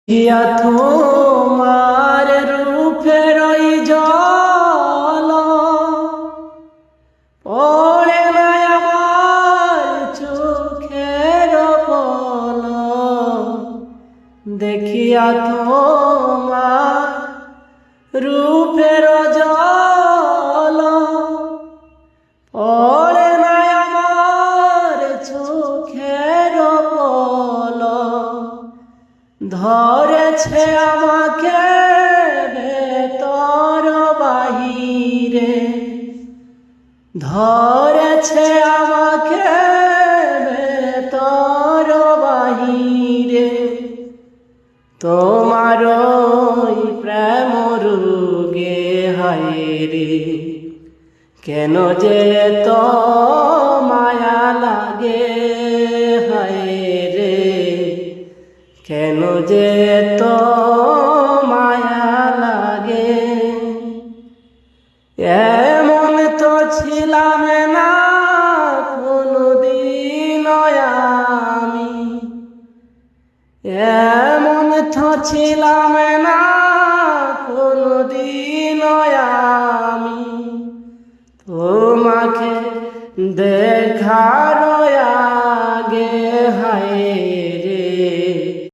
ইয়া তোমার রূপের ওই জল পড়ে না আমার চোখের পল দেখিয়া তোমার রূপের জল পড়ে না আমার চোখের পল ধরেছে আমাকে ভেতর বাহিরে ধরেছে আমাকে ভেতর বাহিরে তোমার ওই প্রেম রোগে হায়রে কেন যে তো মায়া লাগে হায়রে কেন যে তো মায়া লাগে এমন তো ছিলাম না কোনদিন আমি এমন তো ছিলাম না কোনদিন আমি তোমাকে দেখার আগে হায়